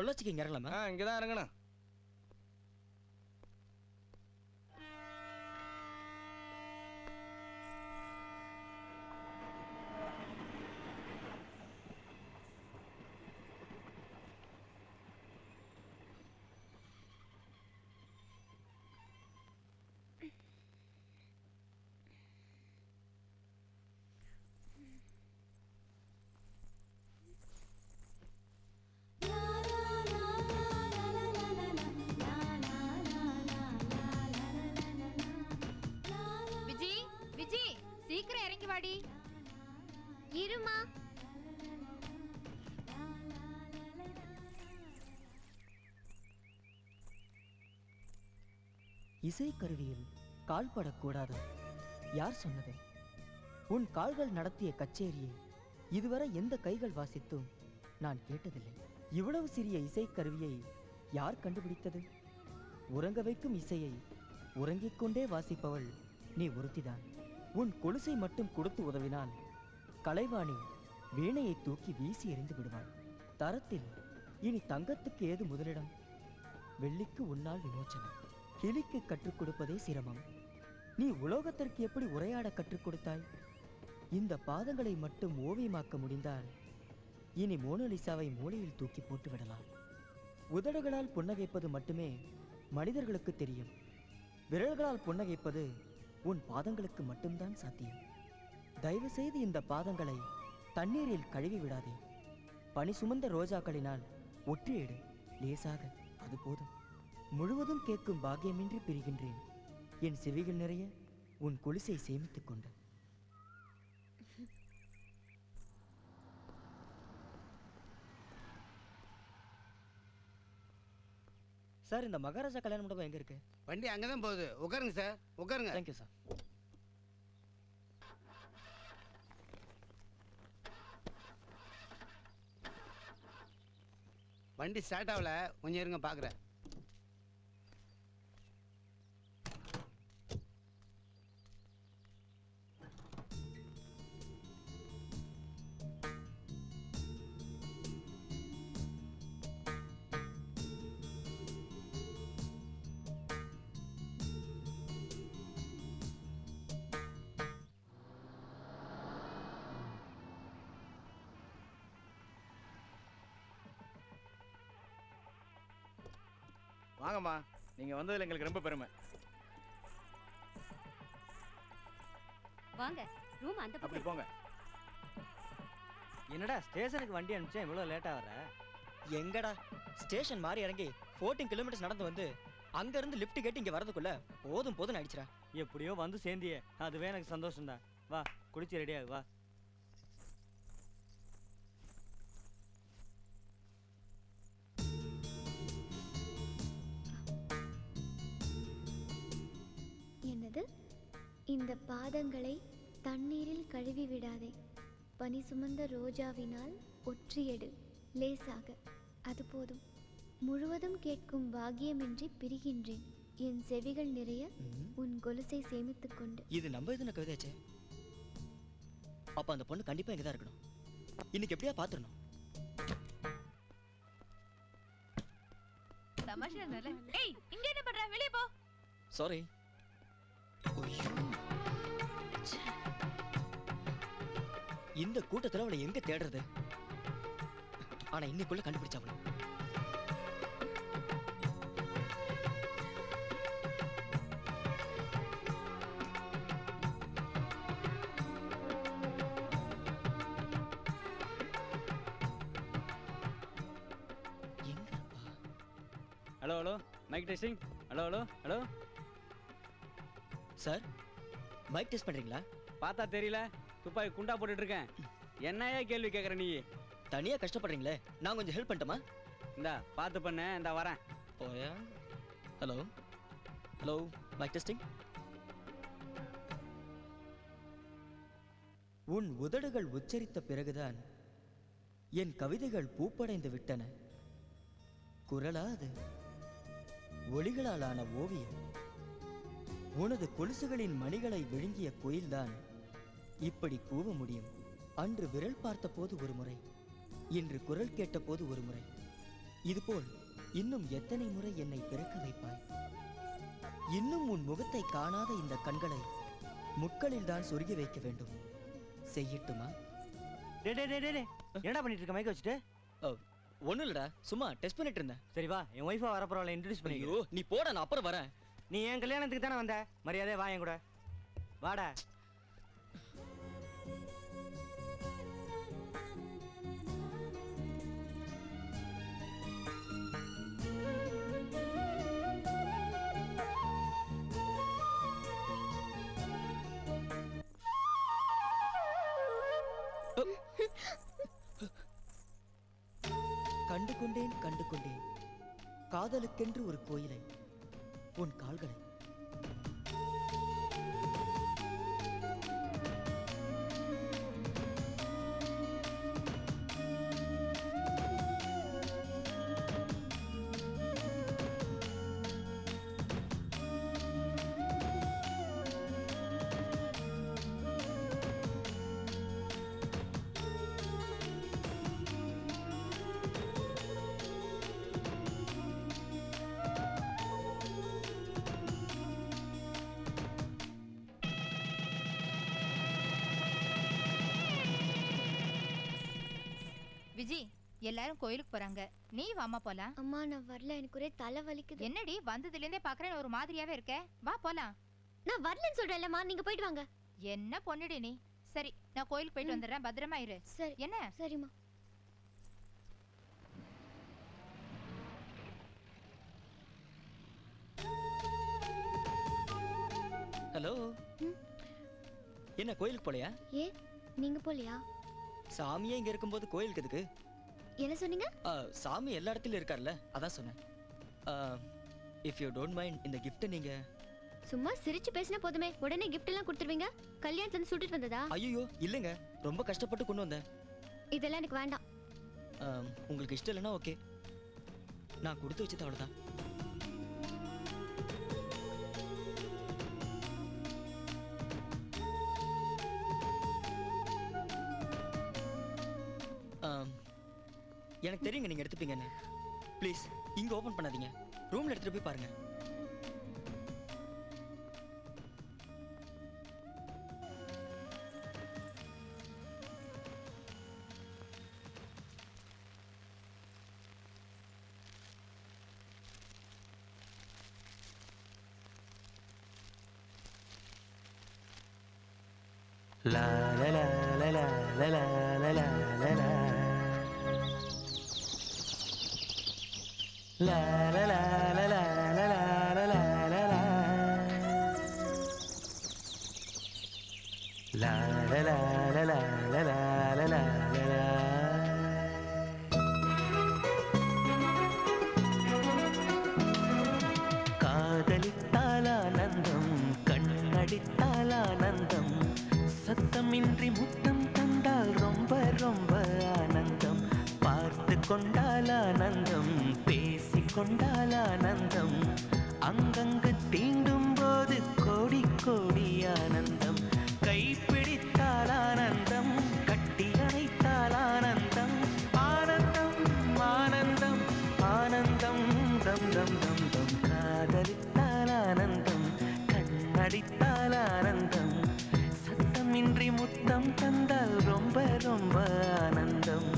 பொள்ளாச்சிக்கு இங்க இறங்கலாமா? இங்கதான் இறங்கணும். சீக்கிரம் இறங்கி வாடி. இருமா. இசைக்கருவியில் கால் படக்கூடாது. யார் சொன்னது? உன் கால்கள் நடத்திய கச்சேரியை இதுவரை எந்த கைகள் வாசித்தும் நான் கேட்டதில்லை. இவ்வளவு சிறிய இசைக்கருவியை யார் கண்டுபிடித்தது? உறங்க வைக்கும் இசையை உறங்கிக் கொண்டே வாசிப்பவள் நீ ஒருத்திதான். உன் கொலுசை மட்டும் கொடுத்து உதவினால் கலைவாணி வீணையை தூக்கி வீசி எறிந்து விடுவாள். தரத்தில் இனி தங்கத்துக்கு ஏது முதலிடம்? வெள்ளிக்கு உன்னால் விமோச்சனம். கிளிக்கு கற்றுக் கொடுப்பதே சிரமம். நீ உலோகத்திற்கு எப்படி உரையாட கற்றுக் கொடுத்தாய்? இந்த பாதங்களை மட்டும் ஓவியமாக்க முடிந்தால் இனி மோனலிசாவை மூலையில் தூக்கி போட்டு விடலாம். உதடுகளால் புன்னகைப்பது மட்டுமே மனிதர்களுக்கு தெரியும். விரல்களால் புன்னகைப்பது உன் பாதங்களுக்கு மட்டும்தான் சாத்தியம். தயவு செய்து இந்த பாதங்களை தண்ணீரில் கழுவி விடாதே. பனி சுமந்த ரோஜாக்களினால் ஒற்றியிடு, லேசாக, அது போதும். முழுவதும் கேட்கும் பாக்கியமின்றி பிரிகின்றேன். என் செவிகள் நிறைய உன் கொலுசை சேமித்துக் கொண்டு. சார், இந்த மகாராஜா கல்யாண மண்டபம் எங்க இருக்கு? வண்டி அங்கதான் போகுது. உட்காருங்க சார், உட்காருங்க. Thank you sir. வண்டி ஸ்டார்ட் ஆகல, கொஞ்சம் இருங்க பாக்குறேன். வாங்கம்மா, நீங்க வந்ததுல எங்களுக்கு ரொம்ப பெருமை. வாங்க, ரூம் அந்த பக்கம் போங்க. என்னடா ஸ்டேஷனுக்கு வண்டி அனுப்பிச்சா இவ்வளவு லேட்டா வர? எங்கடா ஸ்டேஷன் மாறி இறங்கி 14 கிலோமீட்டர்ஸ் நடந்து வந்து அங்க இருந்து லிஃப்ட் கேட்டு இங்க வரதுக்குள்ள போதும் போதும் ஆயிடுச்சுடா. எப்படியோ வந்து சேர்ந்தியே, அதுவே எனக்கு சந்தோஷம் தான். வா, குளிச்சு ரெடியா வா. என்னது? இந்த பாதங்களை தண்ணீரில் கழுவி விடாதே. பனி சுமந்த ரோஜாவினால் ஒற்றியெடு, லேசாக, அது போதும். முழுவதும் கேட்கும் பாக்கியமின்றி பிரிகின்றேன். என் செவிகள் நிறைய உன் கொலுசை சேமித்துக் கொண்டு. இது நம்ம எதுன கவிதாச்சே? அப்ப அந்த பொண்ணு கண்டிப்பா இங்கதான் இருக்கணும். இன்னைக்கு எப்படியா பாத்துறணும். தமாஷா இல்ல. ஏய், இங்க என்ன பண்ற? வெளிய போ. சாரி. இந்த கூட்டத்துல அவளை எங்க தேடுறது? ஆனா இன்னைக்குள்ள கண்டுபிடிச்சாவள. Hello hello, mic testing. Hello hello hello sir, mike test பண்றீங்களா? பார்த்தா தெரியல, துப்பாக்கி குண்டா போட்டுட்டு இருக்கேன். என்னையா கேள்வி கேட்குற நீ? தனியா கஷ்டப்படுறீங்களே, நான் கொஞ்சம் ஹெல்ப் பண்ணட்டுமா? இந்தா பார்த்து பண்ண, இந்தா வரேன். போயா. Hello hello, mic testing. உன் உதடுகள் உச்சரித்த பிறகுதான் என் கவிதைகள் பூப்படைந்து விட்டன. குரலா அது? ஒளிகளால் ஆன ஓவியம். உனது கொலுசுகளின் மணிகளை விழுங்கிய குயில்தான் இப்படி கூவ முடியும். அன்று விரல் பார்த்த போது ஒரு முறை, இன்று குரல் கேட்ட போது ஒரு முறை. இதுபோல் இன்னும் எத்தனை முறை என்னை பிறக்க வைப்பாய்? இன்னும் உன் முகத்தை காணாத இந்த கண்களை முட்களில் தான் சொருகி வைக்க வேண்டும். செய்யட்டுமா? என்னடா பண்ணிட்டு இருக்க மைக்க வச்சுட்டு? ஒன்றும் இல்லடா, சும்மா டெஸ்ட் பண்ணிட்டு இருந்தேன். சரி வா, என் ஒய்ஃபா வர பரவாயில்ல, இன்ட்ரடியூஸ் பண்ணி. ஐயோ நீ போட, நான் அப்புறம் வரேன். நீ என் கல்யாணத்துக்கு தானே வந்த, மரியாதை வா என் கூட. வாடா. கண்டு கொண்டேன் கண்டு கொண்டேன் காதலுக்கென்று ஒரு கோயிலை, உன் கால்களை. விஜி, எல்லாரும் கோயிலுக்கு போறாங்க, நீ வாமா போலாம். அம்மா நான் வரல, எனக்கு ஒரே தலை வலிக்குது. என்னடி வந்ததுல இருந்தே பாக்குறேன் ஒரு மாதிரியாவே இருக்க, வா போலாம். நான் வரலன்னு சொல்றேன்லம்மா, நீங்க போயிட்டு வாங்க. என்ன பொண்ணுடி நீ? சரி நான் கோயிலுக்கு போயிட்டு வந்துடுறேன், பத்திரமா இரு. சரி. என்ன? சரிம்மா. ஹலோ. என்ன கோயிலுக்கு போலையா? ஏ நீங்க போலியா? சாமியே இங்க இருக்கும்போது கோயிலுக்கு எதுக்கு? என்ன சொன்னீங்க? சாமி எல்லா இடத்துலயும் இருக்கார்ல, அதான் சொன்னேன். இஃப் யூ டோன்ட் மைண்ட், இந்த கிஃப்ட் நீங்க சும்மா சிரிச்சு பேசினா போதுமே, உடனே கிஃப்ட் எல்லாம் கொடுத்துருவீங்க? கல்யாணத்துல இருந்து சுட்டுட்டு வந்ததா? ஐயோ இல்லைங்க, ரொம்ப கஷ்டப்பட்டு கொண்டு வந்தேன். இதெல்லாம் எனக்கு வேண்டாம். உங்களுக்கு இஷ்டம் இல்லைன்னா ஓகே, நான் கொடுத்து வச்சது அவ்வளோதான். எனக்கு தெரியுங்க நீங்க எடுத்துப்பீங்கன்னு. ப்ளீஸ் இங்க ஓபன் பண்ணாதீங்க, ரூம்ல எடுத்துட்டு போய் பாருங்க. La la la la la la la la la la la La la la la la la la la la la la La la la la la la la la la la காதலித்தால் ஆனந்தம், கண்ணடித்தால் ஆனந்தம், சத்தமின்றி முத்தம் தந்தால் ரொம்ப ரொம்ப ஆனந்தம், பார்த்து கொண்டால் ஆனந்தம், பேசி கொண்டால் ஆனந்தம், அங்கங்கு தீண்டும் போது கோடி கோடி ஆனந்தம், கைப்பிடித்தால் ஆனந்தம், கட்டி அணைத்தால் ஆனந்தம், ஆனந்தம் ஆனந்தம் ஆனந்தம் தம் தம் தம் தம், காதலித்தால் ஆனந்தம், கண்ணடித்தால் ஆனந்தம், சத்தமின்றி முத்தம் தந்தால் ரொம்ப ரொம்ப ஆனந்தம்.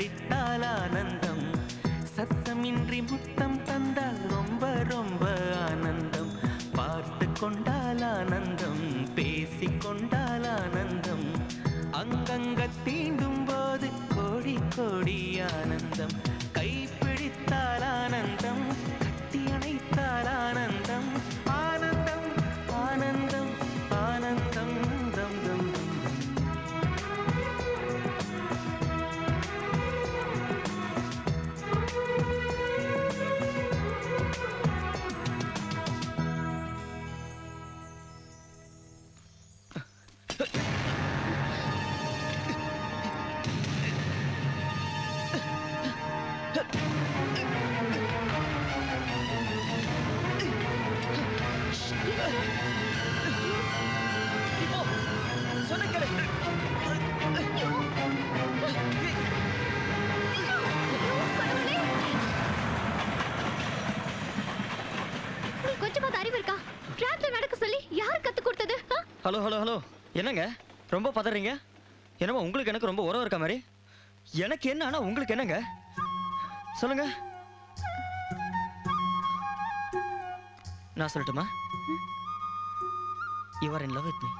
பிடித்தால் ஆனந்தம், சத்தமின்றி முத்தம் தந்தால் ரொம்ப ரொம்ப ஆனந்தம், பார்த்து கொண்டால் ஆனந்தம், பேசிக்கொண்டால் ஆனந்தம், அங்கங்க தீண்டும் போது கோடி கோடி ஆனந்தம், கைப்பிடித்தால் ஆனந்தம், கட்டி அணைத்தால் ஆனந்தம், ஆனந்தம் ஆனந்தம் ஆனந்தம் தம் தம் தம். கொஞ்சமாவது அறிவு இருக்கா? ட்ராக்ல நடக்க சொல்லி யார் கத்து கொடுத்தது? ஹலோ ஹலோ ஹலோ, என்னங்க ரொம்ப பதறீங்க? என்னமோ உங்களுக்கு எனக்கு ரொம்ப உறவு இருக்க மாதிரி. எனக்கு என்ன, ஆனா உங்களுக்கு என்னங்க சொல்லுங்க. நான் சொல்லட்டுமா? You are in love with me.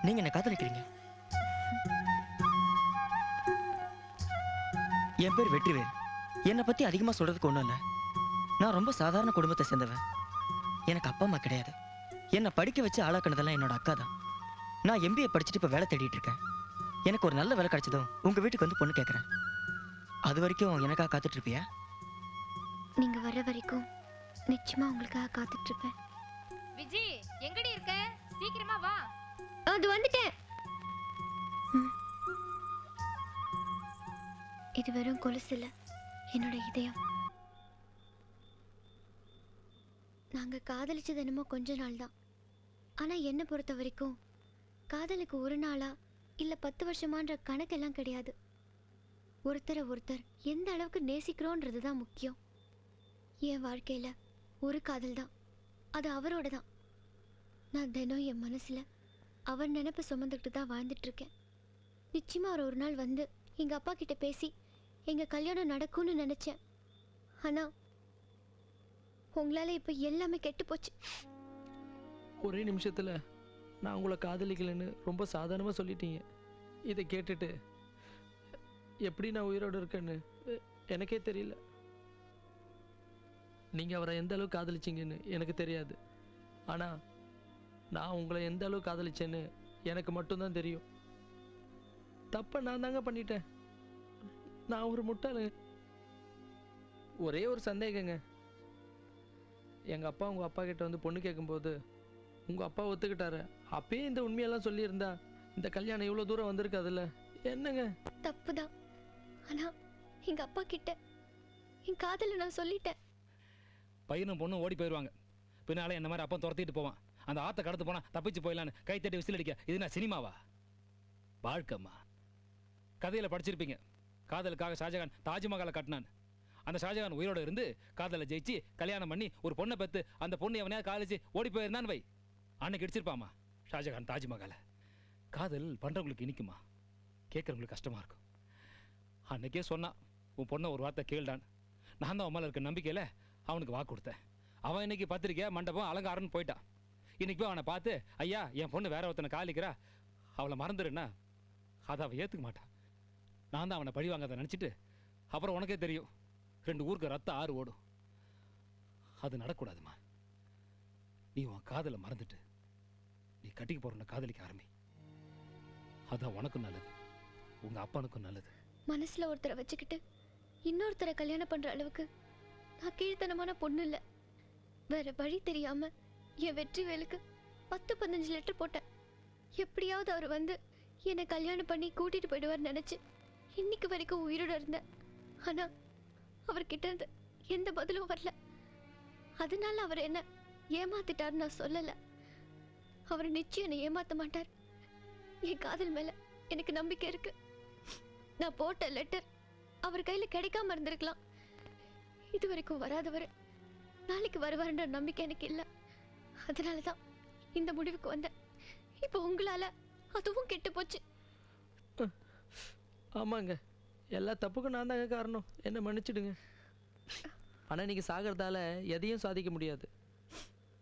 நீங்க என்ன காதலிக்கிறீங்க. என் பேர் வெற்றிவேல். என்னை பத்தி அதிகமா சொல்றதுக்கு ஒண்ணும் இல்லை. நான் ரொம்ப சாதாரண குடும்பத்தை சேர்ந்தவன். எனக்கு அப்பா அம்மா கிடையாது. என்னை படிக்க வச்சு ஆளாக்குனதெல்லாம் என்னோட அக்கா தான். நான் எம்பிஏ படிச்சுட்டு இப்போ வேலை தேடிட்டு இருக்கேன். எனக்கு ஒரு நல்ல வேலை கிடைச்சதும் உங்க வீட்டுக்கு வந்து பொண்ணு கேட்குறேன். அது வரைக்கும் எனக்காக காத்துட்டு இருப்பியா? நீங்க வர வரைக்கும் நிச்சயமா உங்களுக்காக காத்துட்டு இருப்பேன். விஜி எங்கடி இருக்க? சீக்கிரமா வா. அது வந்துட்டேன். இது வெறும் கொலுசு இல்ல, என்னோட இதயம். நாங்க காதலிச்சது என்னமோ கொஞ்ச நாள் தான். ஆனா என்ன பொறுத்த வரைக்கும் காதலுக்கு ஒரு நாளா இல்ல 10 வருஷமான்ற கணக்கெல்லாம் கிடையாது. ஒருத்தரை ஒருத்தர் எந்த அளவுக்கு நேசிக்கிறோன்றது தான் முக்கியம். என் வாழ்க்கையில ஒரு காதல் தான், அது அவரோட தான். நான் தினம் என் மனசுல அவர் நினைப்பை சுமந்துக்கிட்டு தான் வாழ்ந்துட்டு இருக்கேன். நிச்சயமா அவர் ஒரு நாள் வந்து எங்க அப்பா கிட்ட பேசி எங்க கல்யாணம் நடக்கும்னு நினைச்சேன். ஆனா உங்களால இப்ப எல்லாமே கெட்டு போச்சு. ஒரே நிமிஷத்துல நான் உங்களை காதலிக்கலைன்னு ரொம்ப சாதாரணமாக சொல்லிட்டீங்க. இதை கேட்டுட்டு எப்படி நான் உயிரோடு இருக்கேன்னு எனக்கே தெரியல. நீங்கள் அவரை எந்த அளவுக்கு காதலிச்சிங்கன்னு எனக்கு தெரியாது. ஆனால் நான் உங்களை எந்த அளவுக்கு காதலிச்சேன்னு எனக்கு மட்டும்தான் தெரியும். தப்பை நான் தாங்க பண்ணிட்டேன். நான் ஒரு முட்டாளு. ஒரே ஒரு சந்தேகங்க. எங்கள் அப்பா உங்கள் அப்பா கிட்ட வந்து பொண்ணு கேட்கும்போது உங்கள் அப்பா ஒத்துக்கிட்டாரு. அப்பயே இந்த உண்மையெல்லாம் சொல்லியிருந்தா இந்த கல்யாணம் இவ்வளோ தூரம் வந்திருக்காதுல்ல. என்னங்க? தப்புதான். ஆனா எங்க அப்பா கிட்ட என் காதலை நான் சொல்லிட்டேன். பையனும் பொண்ணும் ஓடி போயிடுவாங்க. பின்னால என்ன மாதிரி அப்பா துரத்திட்டு போவான். அந்த ஆற்றை கடந்து போனா தப்பிச்சு போயிடலான்னு கை தட்டி விசில் அடிக்க இது நான் சினிமாவா? வாழ்க்கைம்மா. கதையில படிச்சிருப்பீங்க, காதலுக்காக ஷாஜகான் தாஜ்மஹாலை கட்டினான். அந்த ஷாஜகான் உயிரோட இருந்து காதலை ஜெயிச்சு கல்யாணம் பண்ணி ஒரு பொண்ணை பெற்று அந்த பொண்ணு எவனையா காலேஜ் ஓடி போயிருந்தான் வை, அன்னைக்கு அடிச்சிருப்பாமா ஷாஜகான் தாஜ்மஹாலை. காதல் பண்றவங்களுக்கு இனிக்குமா, கேட்கறவங்களுக்கு கஷ்டமா இருக்கும். அன்னைக்கே சொன்னான், உன் பொண்ணை ஒரு வார்த்தை கேள்டான். நான் தான் உன் இருக்க நம்பிக்கையில அவனுக்கு வாக்கு கொடுத்தேன். அவன் இன்னைக்கு பத்திரிக்கை மண்டபம் அலங்காரம்னு போயிட்டான். இன்னைக்கு போய் அவனை பார்த்து, ஐயா என் பொண்ணு வேற ஒருத்தனை காலிக்கிறா, அவளை மறந்துடுன்னா அதை அவன் ஏற்றுக்க மாட்டான். நான் தான் அவனை பழி வாங்காத நினச்சிட்டு அப்புறம் உனக்கே தெரியும் 2 ஊருக்கு ரத்த ஆறு ஓடும். அது நடக்கூடாதுமா. நீ உன் காதலை மறந்துட்டு நீ கட்டிக்க போறன காதலிக்க ஆரம்பி. அதான் உனக்கும் நல்லது, உங்க அப்பனுக்கும் நல்லது. மனசுல ஒருத்தரை வச்சுக்கிட்டு இன்னொருத்தரை கல்யாணம் பண்ற அளவுக்கு நான் கீழ்த்தனமான பொண்ணு இல்ல. வேற வழி தெரியாம என் வெற்றிவேலுக்கு 10-15 லெட்டர் போட்டேன். எப்படியாவது அவர் வந்து என்னை கல்யாணம் பண்ணி கூட்டிட்டு போயிடுவார் நினைச்சு இன்னைக்கு வரைக்கும் உயிரோட இருந்தேன். ஆனா அவர்கிட்ட இருந்து எந்த பதிலும் வரல. அதனால அவர் என்ன ஏமாத்திட்டாருன்னு நான் சொல்லல. அவர் நிச்சயம் என்னை ஏமாத்த மாட்டார். என் காதல் மேல எனக்கு நம்பிக்கை இருக்கு. நான் போட்ட லெட்டர் அவர் கையில கிடைக்காம இருந்திருக்கலாம். இது வரைக்கும் வராதவர் நாளைக்கு வருவாருன்ற நம்பிக்கை எனக்கு இல்லை. அதனாலதான் இந்த முடிவுக்கு வந்தேன். இப்போ உங்களால அதுவும் கெட்டு போச்சு. ஆமாங்க, எல்லா தப்புக்கும் நான் தாங்க காரணம், என்ன மன்னிச்சிடுங்க. ஆனால் நீங்கள் சாகிறதால எதையும் சாதிக்க முடியாது.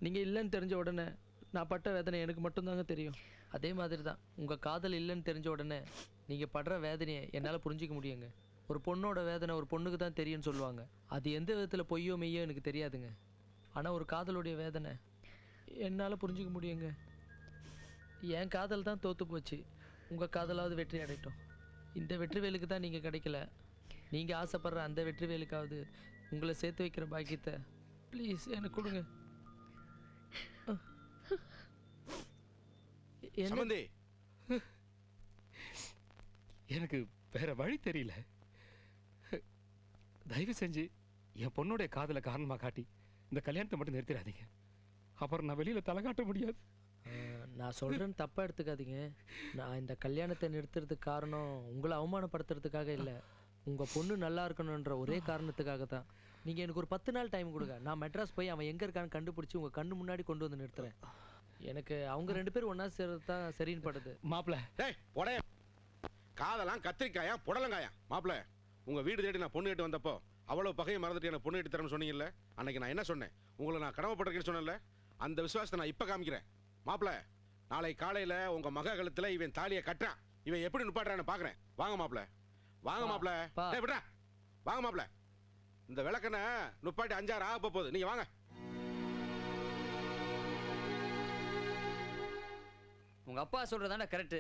நீங்கள் இல்லைன்னு தெரிஞ்ச உடனே நான் பட்ட வேதனை எனக்கு மட்டும்தாங்க தெரியும். அதே மாதிரி தான் உங்கள் காதல் இல்லைன்னு தெரிஞ்ச உடனே நீங்கள் படுற வேதனையை என்னால் புரிஞ்சிக்க முடியுங்க. ஒரு பொண்ணோட வேதனை ஒரு பொண்ணுக்கு தான் தெரியும்னு சொல்லுவாங்க. அது எந்த விதத்தில் பொய்யோ மெய்யோ எனக்கு தெரியாதுங்க. ஆனால் ஒரு காதலுடைய வேதனை என்னால் புரிஞ்சிக்க முடியுங்க. என் காதல் தான் தோற்று போச்சு, உங்கள் காதலாவது வெற்றி அடையட்டும். இந்த வெற்றிவேலுக்கு தான் நீங்கள் கிடைக்கல. நீங்கள் ஆசைப்படுற அந்த வெற்றிவேலுக்காவது உங்களை சேர்த்து வைக்கிற பாக்கியத்தை ப்ளீஸ் எனக்கு கொடுங்க. சம்பந்தி, எனக்கு வேற வழி தெரியல. தயவு செஞ்சு என் பொண்ணுடைய காதலை காரணமா காட்டி இந்த கல்யாணத்தை மட்டும் நிறுத்திடாதீங்க. அப்புறம் நான் வெளியில தலை காட்ட முடியாது. நான் சொல்கிறேன்னு தப்பாக எடுத்துக்காதீங்க. நான் இந்த கல்யாணத்தை நிறுத்துறதுக்கு காரணம் உங்களை அவமானப்படுத்துறதுக்காக இல்லை, உங்கள் பொண்ணு நல்லா இருக்கணுன்ற ஒரே காரணத்துக்காக தான். நீங்கள் எனக்கு ஒரு 10 நாள் டைம் கொடுங்க. நான் மெட்ராஸ் போய் அவன் எங்கே இருக்கான்னு கண்டுபிடிச்சி உங்கள் கண்ணு முன்னாடி கொண்டு வந்து நிறுத்துறேன். எனக்கு அவங்க 2 பேரும் ஒன்றா சேர்றது தான் சரின்னு படுது. மாப்பிள்ள, காதெல்லாம் கத்திரிக்காயா புடலங்காயா? மாப்பிள்ள, உங்க வீடு தேடி நான் பொண்ணு கேட்டு வந்தப்போ அவ்வளவு பகையை மறந்துட்டு எனக்கு பொண்ணு கேட்டு தரேன்னு சொன்னீங்கல்ல, அன்னைக்கு நான் என்ன சொன்னேன்? உங்களை நான் கடமைப்பட்டிருக்கேன்னு சொன்னேன்ல, அந்த விசுவாசத்தை நான் இப்ப காமிக்கிறேன். மாப்பிள்ள, நாளை காலையில உங்க மக கழுத்துல இவன் தாலியை கட்டுறான். இவன் எப்படி நிப்பாட்டுறான்னு பாக்குறேன். வாங்க மாப்பிள்ள, வாங்க மாப்பிள்ள. விடுறா, வாங்க மாப்பிள்ள. இந்த விளக்கனை நுப்பாட்டி 5-6 ஆக போகுது. நீங்க வாங்க. உங்க அப்பா சொல்றதானே கரெக்ட்.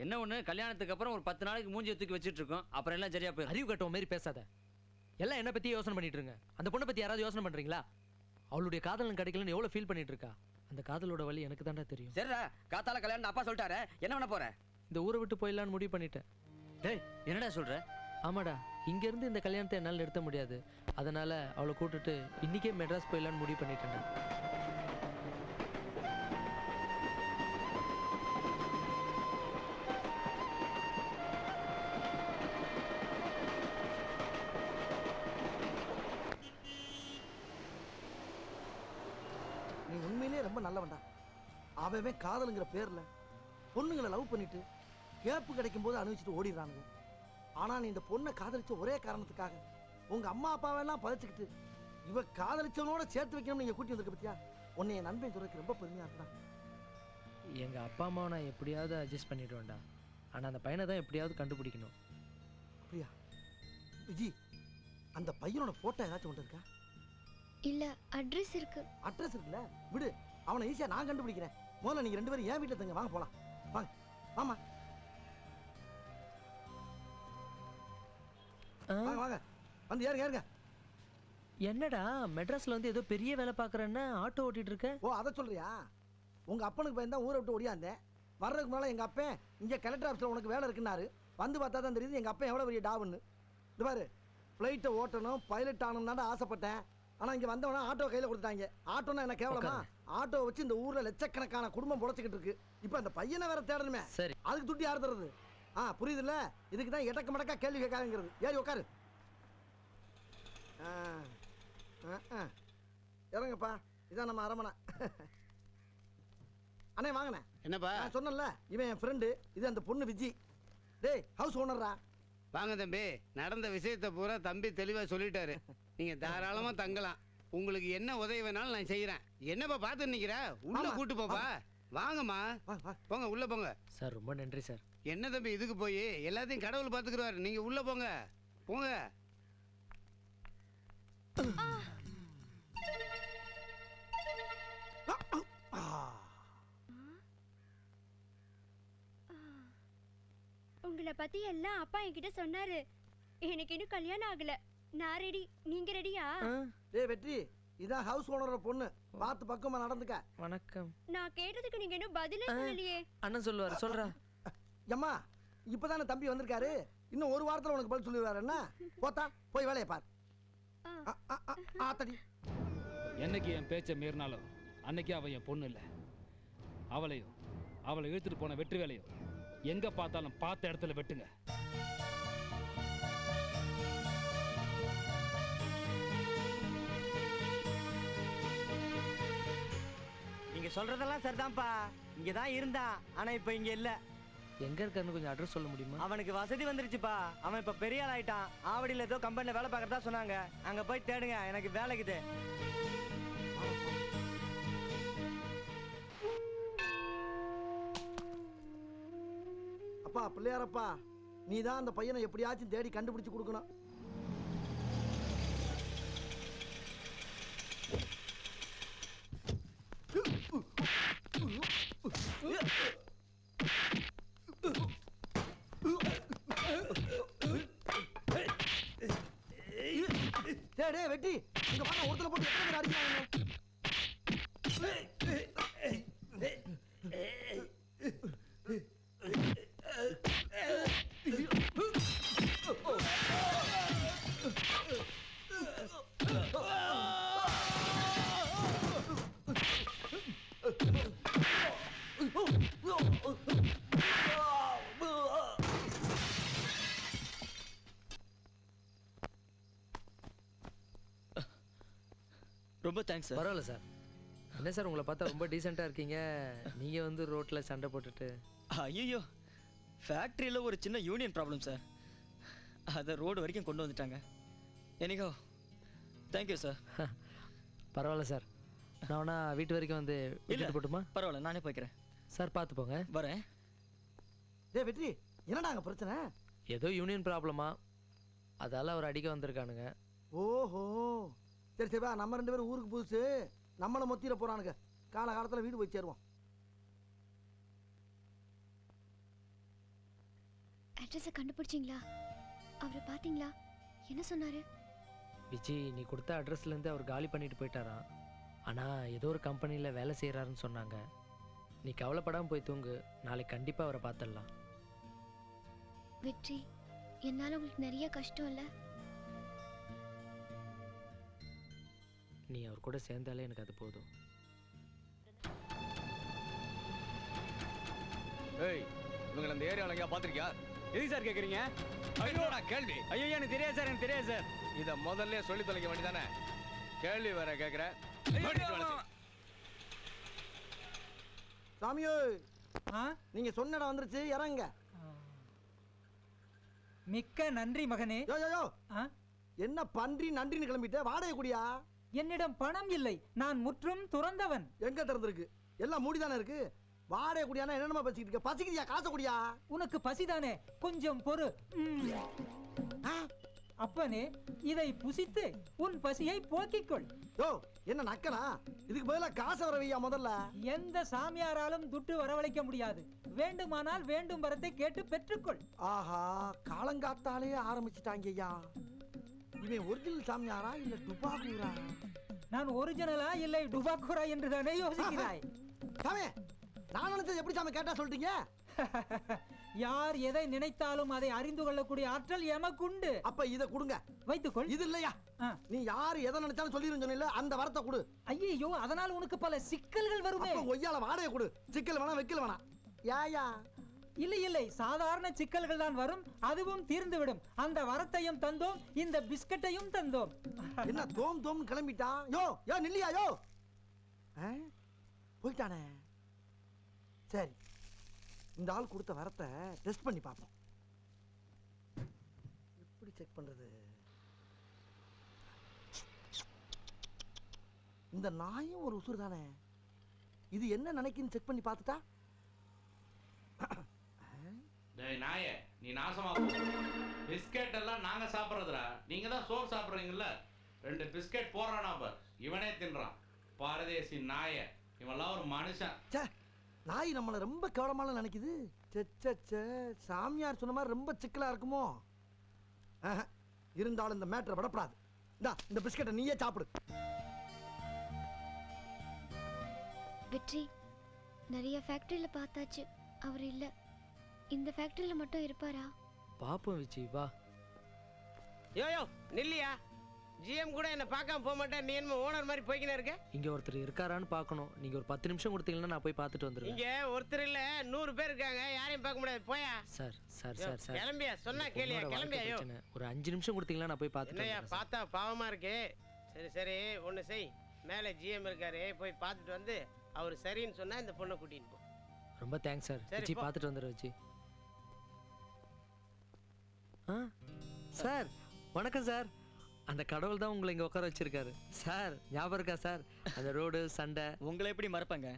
என்ன ஒண்ணு, கல்யாணத்துக்கு அப்புறம் ஒரு 10 நாளைக்கு மூஞ்சி தூக்கி வச்சிட்டு இருக்கோம், அப்புறம் எல்லாம் சரியா போயிடும். அறிவு கட்டுற மாதிரி பேசாத. எல்லாம் என்ன பத்தி யோசனை பண்ணிட்டு இருங்க. அந்த பொண்ணை பத்தி யாராவது யோசனை பண்றீங்களா? அவளுடைய காதலன் கிடைக்கலன்னு எவ்வளவு ஃபீல் பண்ணிட்டு இருக்கா. அந்த காதலோட வலி எனக்கு தாண்டா தெரியும். சரிடா, காத்தால கல்யாணம் அப்பா சொல்லிட்டாரு, என்ன பண்ண போற? இந்த ஊரை விட்டு போயிடலான்னு முடிவு பண்ணிட்டேன். டேய், என்னடா சொல்ற? ஆமாடா, இங்க இருந்து இந்த கல்யாணத்தை என்னால் நிறுத்த முடியாது. அதனால அவளை கூட்டிட்டு இன்னைக்கே மெட்ராஸ் போயிடலான்னு முடிவு பண்ணிட்டேன். நீ உண்மையிலேயே ரொம்ப நல்லவன்டா. அவன் காதலுங்கிற பேர்ல பொண்ணுங்களை லவ் பண்ணிட்டு கேப்பு கிடைக்கும் போது அனுபவிச்சுட்டு ஓடிடுறானுங்க. ஆனா நீ இந்த பொண்ணை காதலிச்ச ஒரே காரணத்துக்காக உங்க அம்மா அப்பாவெல்லாம் பதைச்சுக்கிட்டு இவ காதலிச்சவனோட சேர்த்து வைக்கணும்னு நீங்க கூட்டி வந்திருக்க பத்தியா? உன்னை என் நண்பன் சொல்றதுக்கு ரொம்ப பெருமையா இருக்கா. எங்க அப்பா அம்மாவை நான் எப்படியாவது அட்ஜஸ்ட் பண்ணிடுவேன்டா. ஆனா அந்த பையனை தான் எப்படியாவது கண்டுபிடிக்கணும். அப்படியா விஜி? அந்த பையனோட போட்டோ ஏதாச்சும் ஒன்று இருக்கா? இல்ல, அட்ரஸ் இருக்கு. அட்ரஸ் இருக்குல்ல, விடு, அவனை ஈஸியா நான் கண்டுபிடிக்கிறேன். முதல்ல நீங்க 2 பேரும் ஏன் வீட்டுல தங்க, வாங்க போலாம். வாங்க, வாமா, வாங்க வாங்க, வந்து ஏறுங்க ஏறுங்க. என்னடா மெட்ராஸ்ல வந்து ஏதோ பெரிய வேலை பாக்குறேன்னா ஆட்டோ ஓட்டிட்டு இருக்க? ஓ, அதை சொல்றியா? உங்க அப்பனுக்கு பையன் தான் ஊரை விட்டு ஓடியாந்தேன். வர்றதுக்கு முன்னால எங்க அப்பன் இங்க கலெக்டர் ஆஃபீஸ்ல உனக்கு வேலை இருக்குன்னாரு. வந்து பார்த்தா தான் தெரியுது எங்க அப்பன் எவ்வளவு பெரிய டாவுன்னு. இது பாரு, ஃப்ளைட்டை ஓட்டணும், பைலட் ஆகணும் தான் ஆசைப்பட்டேன். ஆனா இங்க வந்தவனா ஆட்டோ கையில கொடுத்தாங்க. ஆட்டோன்னா என்ன கேவலமா? ஆட்டோ வச்சு இந்த ஊர்ல லட்சக்கணக்கான குடும்பம் பொழைச்சிக்கிட்டு இருக்கு. இப்போ அந்த பையனை வேற தேடணுமே, சரி, அதுக்கு துட்டி யார் தருது? புரியுதுல்ல? இதுக்கு தான் எடக்க மடக்கா கேள்வி கேட்காதுங்கிறது. ஏறி உட்காரு. இறங்கப்பா, இதான் நம்ம அரமனை. அண்ணே வாங்கண்ணே. என்னப்பா? நான் சொன்னேன்ல, இவன் என் ஃப்ரெண்டு, இது அந்த பொண்ணு விஜி. டேய், ஹவுஸ் ஓனர்ரா. வாங்க தம்பி, நடந்த விஷயத்தை பூரா தம்பி தெளிவா சொல்லிட்டாரு. நீங்க தாராளமா தங்கலாம். உங்களுக்கு என்ன உதவி வேணாலும் நான் செய்யறேன். என்னப்பா பார்த்து நிக்கிற? உள்ள கூட்டு போப்பா. வாங்கம்மா, போங்க, உள்ள போங்க. சார் ரொம்ப நன்றி சார். என்ன தம்பி இதுக்கு போய் எல்லாத்தையும் கடவுள் பார்த்துக்குறாரு. நீங்க உள்ள போங்க, போங்க. உங்களை பத்தி எல்லாம் அப்பா என்கிட்ட சொன்னாரு. எனக்கு இன்னும் கல்யாணம் ஆகல. நான் ரெடி, நீங்க ரெடியா? டேய் வெற்றி, இதான் ஹவுஸ் ஓனரோட பொண்ணு. பார்த்து பக்கமா நடந்துக்க. வணக்கம். நான் கேட்டதுக்கு நீங்க இன்னும் பதிலே சொல்லலையே. அண்ணன் சொல்லுவாரு, சொல்றா. அம்மா, இப்பதானே தம்பி வந்திருக்காரு. இன்னும் ஒரு வாரத்துல உனக்கு பதில் சொல்லிடுவாரு. என்ன போத்தா, போய் வேலையை பார். ஆத்தடி, என்னைக்கு என் பேச்சை மீறினாலும் அன்னைக்கு அவன் என் பொண்ணு இல்லை. அவளையும் அவளை இழுத்துட்டு போன வெற்றி வேலையும் எங்க பார்த்தாலும் பார்த்த இடத்துல வெட்டுங்க. நீங்க சொல்றதெல்லாம் சரிதான்ப்பா. இங்கதான் இருந்தான், ஆனா இப்ப இங்க இல்ல. எங்க இருக்காருன்னு கொஞ்சம் அட்ரஸ் சொல்ல முடியுமா? அவனுக்கு வசதி வந்துருச்சுப்பா. அவன் இப்ப பெரிய ஆள் ஆயிட்டான். ஆவடியில ஏதோ கம்பெனில வேலை பார்க்கறதா சொன்னாங்க. அங்க போய் தேடுங்க, எனக்கு வேலைக்குது. அப்பா பிள்ளையாரப்பா, நீ தான் அந்த பையனை எப்படியாச்சும் தேடி கண்டுபிடிச்சு கொடுக்கணும். டேய் வெட்டி, இங்க வாங்க, ஒருத்தல போட்டு எத்தனை பேர் அடிக்கிறாங்க? ரொம்ப தேங்க்ஸ் சார். பரவாயில்ல சார். என்ன சார் உங்களை பார்த்தா ரொம்ப டீசெண்டாக இருக்கீங்க, நீங்கள் வந்து ரோட்டில் சண்டை போட்டுட்டு. ஐயோ, ஃபேக்ட்ரியில் ஒரு சின்ன யூனியன் ப்ராப்ளம் சார், அதை ரோடு வரைக்கும் கொண்டு வந்துட்டாங்க. எனிகோ தேங்க்யூ சார். பரவாயில்ல சார், நான் வேணா வீட்டு வரைக்கும் வந்து விட்டுட்டு போட்டுமா? பரவாயில்ல, நானே போய்க்கிறேன் சார். பார்த்து போங்க. வரேன். டேய் வெற்றி, என்னடா அங்கே பிரச்சனை? ஏதோ யூனியன் ப்ராப்ளமா, அதால அவர் அடிக்க வந்திருக்கானுங்க. ஓஹோ, சரி சரிப்பா, நம்ம 2 பேரும் ஊருக்கு புதுசு, நம்மளை மொத்திர போறானுங்க. காலகாலத்தில் வீடு போய் சேருவோம். அட்ரஸை கண்டுபிடிச்சிங்களா? அவரை பார்த்தீங்களா? என்ன சொன்னாரு? விஜி, நீ கொடுத்த அட்ரஸ்லேருந்து அவர் காலி பண்ணிட்டு போயிட்டாராம். ஆனால் ஏதோ ஒரு கம்பெனியில் வேலை செய்கிறாருன்னு சொன்னாங்க. நீ கவலைப்படாமல் போய் தூங்கு, நாளைக்கு கண்டிப்பாக அவரை பார்த்துடலாம். வெற்றி, என்னால் உங்களுக்கு நிறைய கஷ்டம் இல்லை? நீ அவர் கூட சேர்ந்தாலே எனக்கு அது போதும். ஏய், இவங்க அந்த ஏரியாவில் எங்கேயா பார்த்துருக்கியா? எதுக்கு சார் கேட்குறீங்க? ஐயோடா கேள்வி. ஐயோ, எனக்கு தெரியாது சார், எனக்கு தெரியாது சார். இதை முதல்ல சொல்லி தொலைக்க வேண்டியதானே? கேள்வி வேற கேட்குற. சாமியோ, நீங்க சொன்ன இடம் வந்துருச்சு, இறங்க. மிக்க நன்றி மகனே. யோ யோ யோ, என்ன பன்றி நன்றின்னு கிளம்பிட்ட? வாடகை குடியா? என்னிடம் பணம் இல்லை, நான் முற்றும் துறந்தவன். எங்க திறந்திருக்கு? எல்லாம் மூடிதானே இருக்கு. வாடகை குடியானா என்னென்னமா பேசிக்கிட்டு இருக்க? பசிக்குதியா? காசை குடியா? உனக்கு பசிதானே, கொஞ்சம் பொறு. அப்பனே, இதை புசித்து உன் பசியை போக்கிக்கொள். யோ, என்ன நக்கனா? இதுக்கு பதிலாக காசை வர வையா முதல்ல. எந்த சாமியாராலும் துட்டு வரவழைக்க முடியாது. வேண்டுமானால் வேண்டும் வரத்தை கேட்டு பெற்றுக்கொள். ஆஹா, காலங்காத்தாலே ஆரம்பிச்சுட்டாங்க ஐயா. இவன் ஒரிஜினல் சாமியாரா இல்ல டுபாக்கூரா? நான் ஒரிஜினலா இல்லை டுபாக்கூரா என்று தானே யோசிக்கிறாய்? சாமி, நான் நினைச்சது எப்படி சாமி கேட்டா சொல்றீங்க? யார் எதை நினைத்தாலும் அதை அறிந்து கொள்ளக்கூடிய ஆற்றல் எமக்குண்டு. அப்ப இத கொடுங்க, வைத்துக்கொள். இது இல்லையா? நீ யார் எதை நினைச்சாலும் சொல்லிரும் சொன்ன, அந்த வரத்தை கொடு. ஐயோ, அதனால் உனக்கு பல சிக்கல்கள் வருமே. ஒய்யால வாடகை கொடு. சிக்கல் வேணா, வைக்கல வேணா. யாயா? இல்லை இல்லை, சாதாரண சிக்கல்கள் தான் வரும், அதுவும் தீர்ந்துவிடும். அந்த வரத்தையும் தந்தோம், இந்த பிஸ்கட்டையும் தந்தோம். என்ன தோம் தோம் கிளம்பிட்டான்? யோ யோ, நில்லியா யோ. போயிட்டானே. சரி, இந்த ஆள் கொடுத்த வரத்தை டெஸ்ட் பண்ணி பார்ப்போம். எப்படி செக் பண்றது? இந்த நாயும் ஒரு உசுறு தானே, இது என்ன நினைக்குன்னு செக் பண்ணி பார்த்துட்டா. டேய் நாயே, நீ நாசமா போ. பிஸ்கட் எல்லாம் நாங்க சாப்பிடுறதுடா, நீங்க தான் சோறு சாப்பிடுறீங்கல்ல. 2 பிஸ்கட் போறானா பார், இவனே தின்றான். பாரதேசி நாயே, இவன்லாம் ஒரு மனுஷன். நாய் நம்மளை ரொம்ப கேவலமான நினைக்குது. சாமியார் சொன்ன மாதிரி ரொம்ப சிக்கலா இருக்குமோ? இருந்தாலும் இந்த மேட்டரை விடப்படாது. இந்த பிஸ்கட்டை நீயே சாப்பிடு. வெற்றி, நிறைய ஃபேக்டரியில பார்த்தாச்சு, அவர் இல்ல. இந்த ஃபேக்டரியில மட்டும் இருப்பாரா? பாப்போம் விஜி, வா. யோ நில்லியா, ஜிஎம் கூட என்ன பார்க்காம போக மாட்டேன். நீ என்ன ஓனர் மாதிரி போய்க்கினே இருக்க? இங்க ஒருத்தர் இருக்காரான்னு பார்க்கணும். நீங்க ஒரு 10 நிமிஷம் கொடுத்தீங்கன்னா நான் போய் பார்த்துட்டு வந்துடுவேன். இங்க ஒருத்தர் இல்ல 100 பேர் இருக்காங்க, யாரையும் பார்க்க முடியாது. போயா சார். சார் சார் சார், கிளம்பியா, சொன்னா கேளியா, கிளம்பியா. யோ, ஒரு 5 நிமிஷம் கொடுத்தீங்கன்னா நான் போய் பார்த்துட்டு என்னையா வந்துடுறேன். பார்த்தா பாவமா இருக்கு. சரி சரி, ஒன்று செய், மேலே ஜிஎம் இருக்காரு, போய் பார்த்துட்டு வந்து அவர் சரின்னு சொன்னா இந்த பொண்ணை கூட்டின்னு போ. ரொம்ப தேங்க்ஸ் சார். விஜி பார்த்துட்டு வந்துடுறேன். விஜி சார் வணக்கம் சார். அந்த கடவுள் தான் உங்களை இங்கே உட்கார வச்சிருக்காரு சார். ஞாபகம் இருக்கா சார் அந்த ரோடு சண்டை? உங்களை எப்படி மறப்பாங்க?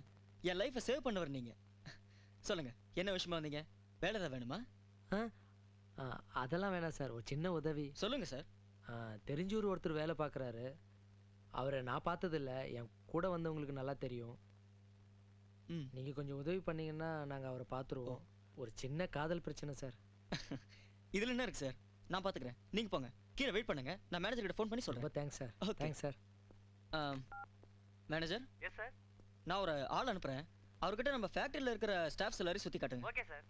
என் லைஃப்பை சேவ் பண்ணவர் நீங்க. சொல்லுங்க, என்ன விஷயமா வந்தீங்க? வேலை ஏதாவது வேணுமா? அதெல்லாம் வேணாம் சார். ஒரு சின்ன உதவி. சொல்லுங்க சார். தெரிஞ்சூர் ஒருத்தர் வேலை பார்க்குறாரு. அவரை நான் பார்த்ததில்ல, என் கூட வந்தவங்களுக்கு நல்லா தெரியும். நீங்கள் கொஞ்சம் உதவி பண்ணீங்கன்னா நாங்கள் அவரை பார்த்துருவோம். ஒரு சின்ன காதல் பிரச்சனை சார். இதில் என்ன இருக்கு சார்? நான் பார்த்துக்கிறேன், நீங்கள் போங்க. கீழே வெயிட் பண்ணுங்க, நான் மேனேஜர் கிட்ட ஃபோன் பண்ணி சொல்கிறேன். ரொம்ப thanks sir. Thanks sir. Manager. Yes sir. நான் ஒரு ஆள் அனுப்புகிறேன். அவர்கிட்ட நம்ம ஃபேக்ட்ரியில் இருக்கிற ஸ்டாஃப்ஸ் எல்லாரையும் சுற்றி காட்டுங்க. Okay sir.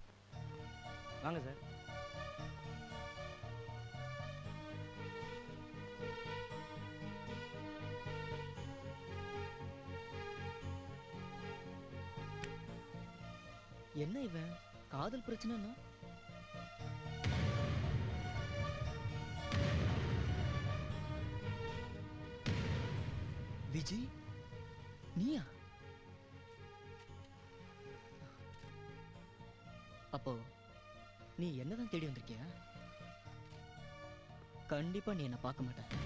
வாங்க சார். என்ன இவன் காதல் பிரச்சனைனா? விஜய், நீயா? அப்போ நீ என்னதான் தேடி வந்திருக்கியா? கண்டிப்பா நீ என்ன பார்க்க மாட்ட.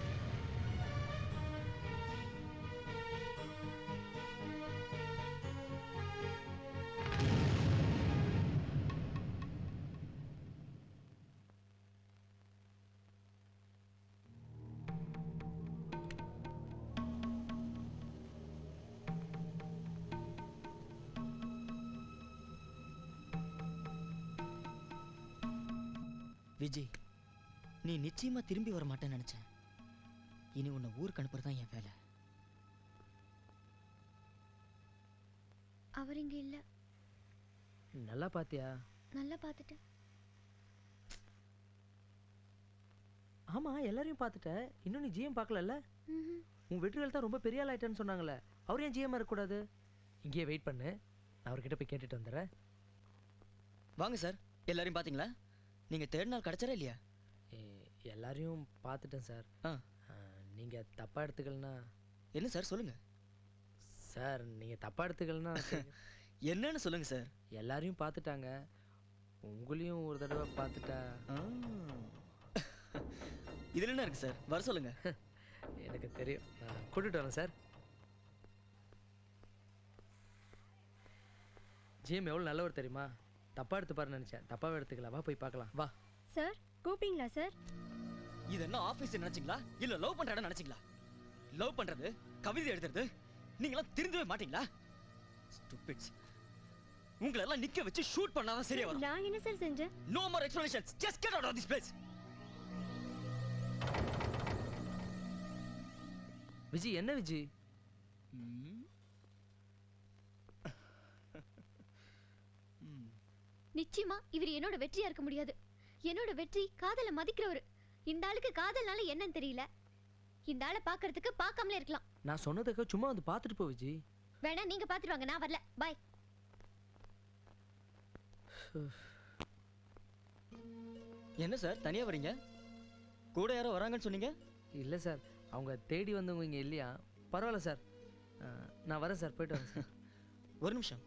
விஜய், நீ நிச்சயமா திரும்பி வர மாட்டேன்னு நினைச்சேன். இனி உன்னை ஊருக்கு அனுப்புறதுதான் என் வேலை. அவர் இங்க இல்ல. நல்லா பாத்தியா? நல்லா பார்த்துட்டேன். ஆமா, எல்லாரையும் பார்த்துட்ட. இன்னும் நீ ஜிஎம் பார்க்கலல்ல? உன் வெற்றிகள் தான் ரொம்ப பெரிய ஆள் ஆயிட்டேன்னு சொன்னாங்களே, அவர் ஏன் ஜிஎம் இருக்கக்கூடாது? இங்கேயே வெயிட் பண்ணு, நான் அவர்கிட்ட போய் கேட்டுட்டு வந்துடுறேன். வாங்க சார். எல்லாரையும் பார்த்தீங்களா? நீங்கள் தேர்ட் நாள் கிடச்சாரா இல்லையா? எல்லாரையும் பார்த்துட்டேன் சார். நீங்கள் தப்பாக எடுத்துக்கலனா? என்ன சார் சொல்லுங்க சார். நீங்கள் தப்பாக எடுத்துக்கலனா என்னன்னு சொல்லுங்க சார். எல்லாரையும் பார்த்துட்டாங்க, உங்களையும் ஒரு தடவை பார்த்துட்டா. இதில் என்ன இருக்கு சார்? வர சொல்லுங்க. எனக்கு தெரியும், நான் கூட்டிட்டு வரேன் சார். ஜிஎம் எவ்வளோ நல்லவர் தெரியுமா? தப்பா எடுத்து பாருன்னு நினைச்சேன், தப்பாவே எடுத்துக்கலாம். வா போய் பார்க்கலாம். வா சார். கூப்பிட்டீங்களா சார்? இது என்ன ஆபீஸ் நினைச்சீங்களா இல்ல லவ் பண்ற இடம் நினைச்சீங்களா? லவ் பண்றது, கவிதை எழுதுறது, நீங்களாம் திருந்தவே மாட்டீங்களா? ஸ்டூபிட்ஸ். உங்களை எல்லாம் நிக்க வச்சு ஷூட் பண்ணாதான் சரியா வரும். நான் என்ன சார் செஞ்சேன்? No more explanations. Just get out of this place. Vijay, என்ன விஜய்? நிச்சயமா இவர் என்னோட வெற்றியா இருக்க முடியாது. என்னோட வெற்றி காதலை மதிக்கிறவர். இந்த ஆளுக்கு காதல்னால என்னன்னு தெரியல. இந்த ஆளை பாக்குறதுக்கு பார்க்காமலே இருக்கலாம். நான் சொன்னதுக்கு சும்மா வந்து பார்த்துட்டு போ விஜய். வேணா நீங்க பார்த்துட்டு வாங்க, நான் வரல. பாய். என்ன சார் தனியா வரீங்க? கூட யாரோ வராங்கன்னு சொன்னீங்க? இல்லை சார், அவங்க தேடி வந்தவங்க இங்கே இல்லையா? பரவாயில்ல சார், நான் வரேன் சார். போயிட்டு வரேன் சார். ஒரு நிமிஷம்.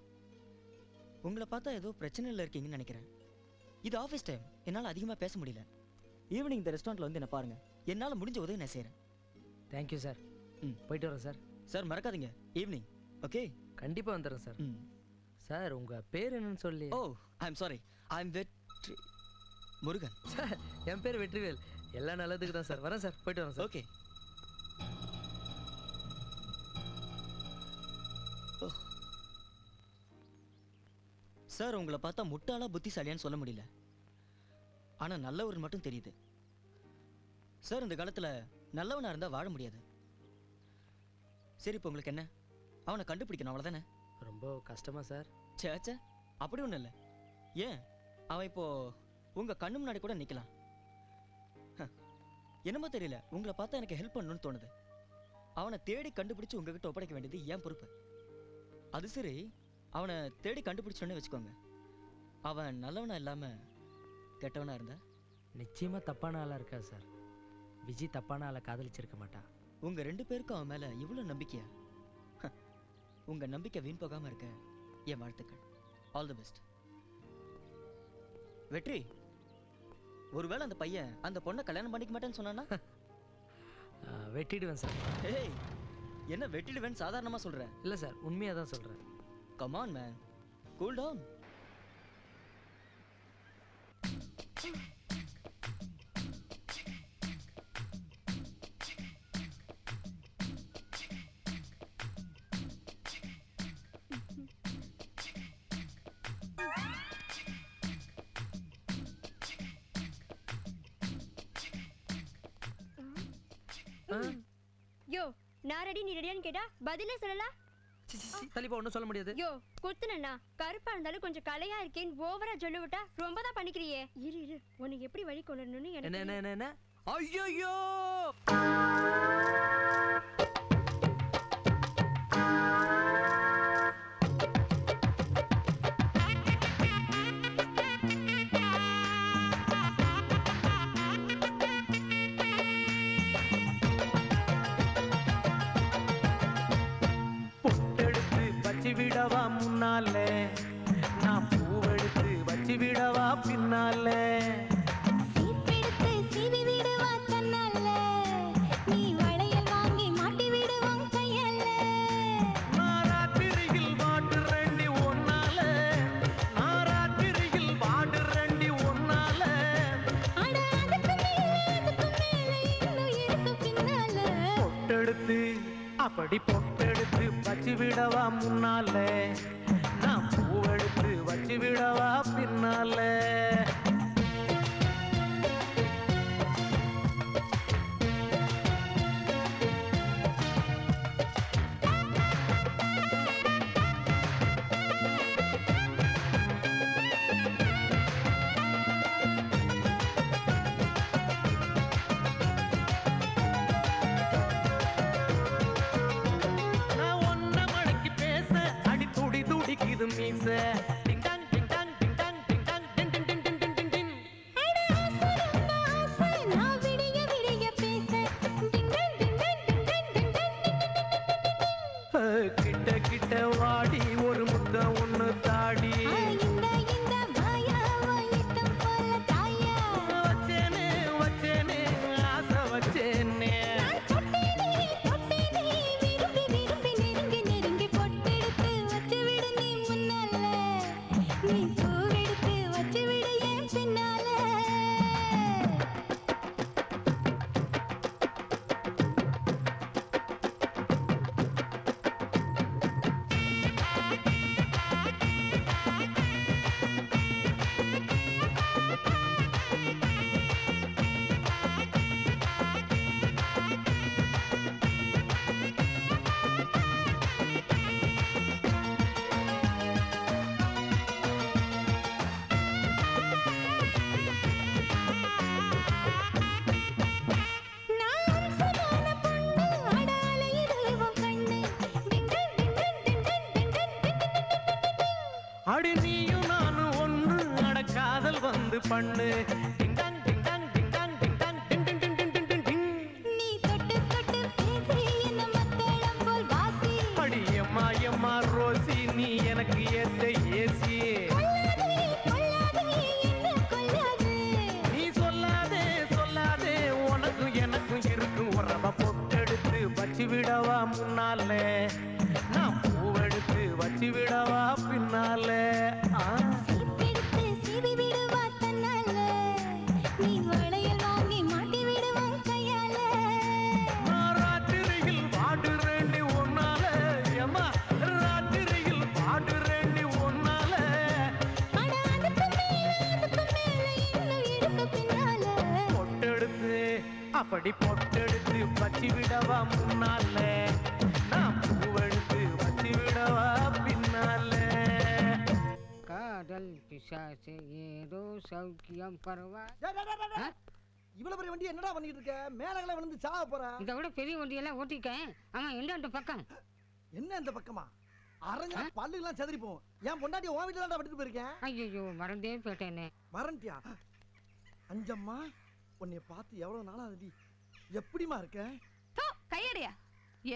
உங்களை பார்த்தா ஏதோ பிரச்சனையில் இருக்கீங்கன்னு நினைக்கிறேன். இது ஆஃபீஸ் டைம், என்னால் அதிகமாக பேச முடியல. ஈவினிங் இந்த ரெஸ்டாரண்ட்டில் வந்து என்ன பாருங்கள். என்னால் முடிஞ்ச உதவி நான் செய்கிறேன். Thank you sir. போயிட்டு வரேன் சார். சார் மறக்காதீங்க, ஈவினிங். ஓகே, கண்டிப்பாக வந்துடுறேன் சார். சார் உங்கள் பேர் என்னன்னு சொல்லி. Oh, I am sorry. I am Vetri Murugan. Sir என் பேர் வெற்றிவேல். எல்லா நல்லதுக்கு தான் சார். வரேன் சார். போயிட்டு வரேன் சார். ஓகே. சார் உங்களை பார்த்தா முட்டாளா புத்திசாலியான்னு சொல்ல முடியல, ஆனால் நல்லவர் மட்டும் தெரியுது. சார் இந்த காலத்தில் நல்லவனாக இருந்தால் வாழ முடியாது. சரி, இப்போ உங்களுக்கு என்ன? அவனை கண்டுபிடிக்கணும், அவ்வளோதானே? ரொம்ப கஷ்டமா சார்? சேச்சே, அப்படி ஒன்றும் இல்லை. ஏன், அவன் இப்போ உங்கள் கண்ணு முன்னாடி கூட நிற்கலாம். என்னமோ தெரியல, உங்களை பார்த்தா எனக்கு ஹெல்ப் பண்ணணும்னு தோணுது. அவனை தேடி கண்டுபிடிச்சு உங்ககிட்ட ஒப்படைக்க வேண்டியது ஏன் பொறுப்பு. அது சரி, அவனை தேடி கண்டுபிடிச்சோன்னே வச்சுக்கோங்க, அவன் நல்லவனா இல்லாமல் கெட்டவனா இருந்தா? நிச்சயமாக தப்பான ஆளாக இருக்கா சார். விஜய் தப்பான ஆளை காதலிச்சிருக்க மாட்டா. உங்கள் 2 பேருக்கும் அவன் மேலே இவ்வளோ நம்பிக்கையா? உங்கள் நம்பிக்கை வீண் போகாமல் இருக்க என் வாழ்த்துக்கள். All the best. வெற்றி, ஒருவேளை அந்த பையன் அந்த பொண்ணை கல்யாணம் பண்ணிக்க மாட்டேன்னு சொன்னானா? வெட்டிடுவேன் சார். ஏய், என்ன வெட்டிடுவேன்னு சாதாரணமா சொல்ற? இல்லை சார், உண்மையாக தான் சொல்கிறேன். Come on man, cool down. Yo, நான் ரெடி நீ ரெடியான்னு கேட்டா பதிலே சொல்லல. தலிப்பா ஒன்றும் சொல்ல முடியாது. யோ, குத்துனா கருப்பா இருந்தாலும் கொஞ்சம் கலையா இருக்கேன்னு ஓவரா சொல்ல விட்டா ரொம்ப தான் பண்ணிக்கிறியே. இரு இரு, உனக்கு எப்படி வழி கொள்ளணும்னு என்ன என்ன எனக்கு. என்ன? ஐயோ! விடவா முன்னாலே, நான் பூவெடுத்து வச்சு விடவா பின்னாலே, சீப்பெடுத்து சீவி விடுவா தன்னால, நீ வளையல் வாங்கி மாட்டி விடுவோம் கையால. நாராத்திரியில் வாட்டு ரெண்டி ஒன்னால, நாராத்திரியில் வாட்டு ரெண்டி ஒன்னால, அட அதுக்கு மேல இன்னும் இருக்கு பின்னால. பொட்டெடுத்து அப்படி பொட்டெடுத்து வச்சு விடவா முன்னாலே, நான் பூவெடுத்து வச்சு விடவா பின்னாலே. இது மீச ding dong ding dong ding dong ding dong ding ding ding ding ding ding. அட ஆசை ரொம்ப ஆசை, நான் விடிய விடிய பேச ding dong ding dong ding dong ding dong. கிட்ட கிட்ட வாடி ஒரு முத்தம் ஒண்ணு தாடி, இந்த வாயா இஷ்டம் போல தாயா, வச்சேனே வச்சேனே ஆசை வச்சேனே, தொட்டேனே தொட்டேனே விரும்பி விரும்பி நெருங்கி நெருங்கி பொட்டெடுத்து வச்சு விடு நீ முன்னால, நீ பூவெடுத்து வச்சு விடு என் பின்னால. அடி நீயும் நானும் ஒன்று அட காதல் வந்து பண்ணு ding dong ding dong ding dong ding dong ding ding ding ding ding ding ding. நீ தொட்டு தொட்டு பேசி என்ன மத்தளம் போல் வாசி, அடி எம்மா எம்மா ரோசி நீ எனக்கு ஏத்த ஏசி, கொல்லாதே கொல்லாதே என்ன கொல்லாதே, நீ சொல்லாதே சொல்லாதே உனக்கும் எனக்கும் இருக்கும் உறவ பொட்டெடுத்து வச்சு விடவா முன்னாலே, நான் பூவெடுத்து வச்சு விடவா பின்னாலே. சீப்பெடுத்து சீவி விடுவா தன்னால, நீ வளையல் வாங்கி மாட்டி விடுவோம் கையால. ராத்திரியில் வாடு ரெண்டி ஒன்னால, ஏமா ராத்திரியில் வாடு ரெண்டி ஒன்னால, அட அதுக்கு மேல இன்னும் இருக்கு பின்னால. பொட்டெடுத்து அப்படி பொட்டெடுத்து வச்சு விடவா முன்னாலே, நான் பூவெடுத்து வச்சு விடவா பின்னாலே. காதல் பிசாசு ஏதோ சௌக்கியம் பரவா. இவ்வளவு பெரிய வண்டி என்னடா பண்ணிட்டு இருக்க? மேலகளை விழுந்து சாவ போற. இதை விட பெரிய வண்டியெல்லாம் ஓட்டிருக்கேன். ஆமா, எந்த பக்கம்? என்ன இந்த பக்கமா? அரங்க பல்லு எல்லாம் செதறி போகும். என் பொண்டாட்டி உன் வீட்டுல தான் விட்டுட்டு போயிருக்கேன். ஐயோ, மறந்தே போயிட்டேனே. மறந்துட்டியா? அஞ்சம்மா, உன்னை பார்த்து எவ்வளவு நாள் ஆகுது. எப்படிமா இருக்க? கையடியா,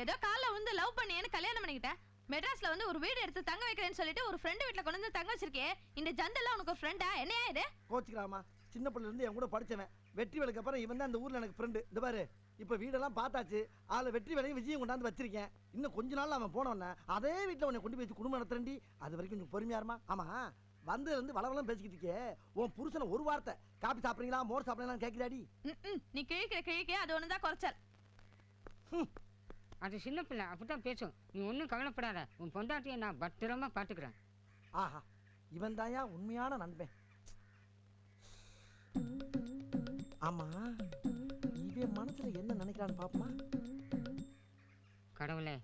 ஏதோ காலைல வந்து லவ் பண்ணியேன்னு கல்யாணம் பண்ணிக்கிட்டேன். மெட்ராஸ்ல வந்து ஒரு வீடு எடுத்து தங்க வைக்கிறேன்னு சொல்லிட்டு ஒரு ஃப்ரெண்டு வீட்டுல கொண்டு வந்து தங்க வச்சிருக்கே. இந்த ஜந்தெல்லாம் உனக்கு ஃப்ரெண்டா? என்னையா இது? கோச்சுக்கிறாமா? சின்ன பிள்ளைல இருந்து என் கூட படிச்சவன். வெற்றி வேலைக்கு அப்புறம் இவன் தான் இந்த ஊர்ல எனக்கு ஃப்ரெண்டு. இந்த பாரு இப்ப வீடெல்லாம் பார்த்தாச்சு. அதுல வெற்றி வேலையும் விஜயம் கொண்டாந்து வச்சிருக்கேன். இன்னும் கொஞ்ச நாள் அவன் போனவன அதே வீட்டுல உன்னை கொண்டு போய் வச்சு குடும்பம் நடத்துறேன்டி. அது வரைக்கும் கொஞ்சம் பொறுமையா இருமா. ஆமா வந்ததுல இருந்து வளவளம் பேசிக்கிட்டு இருக்கே. உன் புருஷனை ஒரு வார்த்தை காப்பி சாப்பிடுறீங்களா மோர் சாப்பிடுறீங்களான்னு கேட்கிறாடி. நீ கிழிக்கிற அது ஒண்ணுதான் குறைச்சல். அது சின்ன பிள்ளை அப்படித்தான் பேசும். நீ ஒன்றும் கவலைப்படாத. உன் பொண்டாட்டியை நான் பத்திரமா பார்த்துக்கிறேன். ஆஹா இவன் தாயா உண்மையான நண்பன். ஆமா இவன் மனசுல என்ன நினைக்கிறான்னு பாப்போமா? கடவுளே,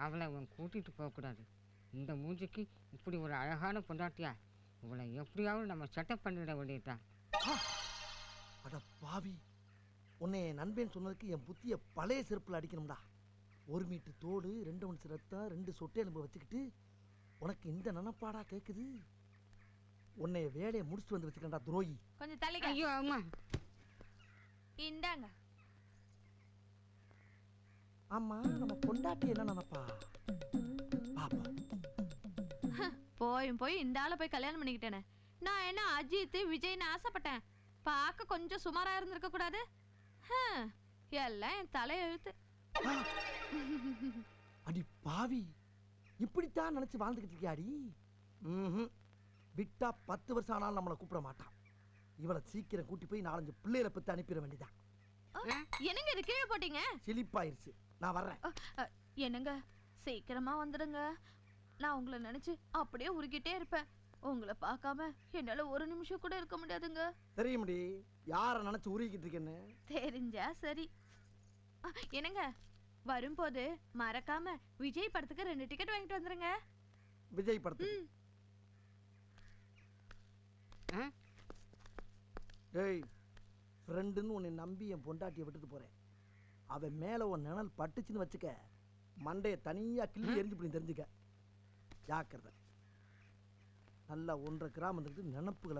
அவளை அவன் கூட்டிட்டு போகக்கூடாது. இந்த மூஞ்சிக்கு இப்படி ஒரு அழகான பொண்டாட்டியா? இவளை எப்படியாவது நம்ம செட்டப் பண்ணிட வேண்டியதுதான். அட பாவி, உன்னை என் நண்பன் சொன்னதுக்கு என் புத்திய பழைய செருப்புல அடிக்கணும்டா. 1 மீட்டர் தோடு 2 ஒன்ஸ் ரத்தம் 2 சொட்டை எலும்பு வச்சுக்கிட்டு உனக்கு இந்த நினைப்பாடா கேக்குது? உன்னைய வேலையை முடிச்சுட்டு வந்து வச்சுக்கண்டா துரோகி. கொஞ்சம் தள்ளிக்க. ஐயோ அம்மா. இந்தாங்க. ஆமா நம்ம பொண்டாட்டி என்ன நினைப்பா பாப்போம். போய் இந்த ஆளை போய் கல்யாணம் பண்ணிக்கிட்டேனே. நான் என்ன அஜித் விஜய்னு ஆசைப்பட்டேன். பார்க்க கொஞ்சம் சுமாரா இருந்திருக்க கூடாது? எல்லாம் என் தலையெழுத்து. அடி பாவி, இப்படித்தான் நினைச்சு வாழ்ந்துகிட்டு இருக்கியாடி? விட்டா 10 வருஷம் ஆனாலும் நம்மளை கூப்பிட மாட்டான். இவளை சீக்கிரம் கூட்டி போய் 4-5 பிள்ளைகளை பத்தி அனுப்பிட வேண்டியதான். என்னங்க இது கீழே போட்டீங்க? சிலிப்பாயிருச்சு. நான் வர்றேன். என்னங்க சீக்கிரமா வந்துடுங்க. நான் உங்களை நினைச்சு அப்படியே உருகிட்டே இருப்பேன். உங்களை பார்க்காம என்னால ஒரு நிமிஷம் கூட இருக்க முடியாதுங்க. தெரியும்டி யார நினைச்சு உருகிட்டு இருக்கேன்னு. தெரிஞ்சா சரி. என்னங்க வரும்போது மறக்காம விஜய் படத்துக்கு 2 டிக்கெட் வாங்கிட்டு வந்துருங்க. விஜய் படத்துக்கு? டேய் ஃப்ரெண்டுன்னு உன்னை நம்பி என் பொண்டாட்டியை விட்டுட்டு போறேன். அவன் மேல உன் நிழல் பட்டுச்சுன்னு வச்சுக்க, மண்டைய தனியா கிள்ளி எரிஞ்சு போய் தெரிஞ்சுக்க. ஜாக்கிரதை. நல்லா 1.5 கிராம் வந்துட்டு நினப்புகளை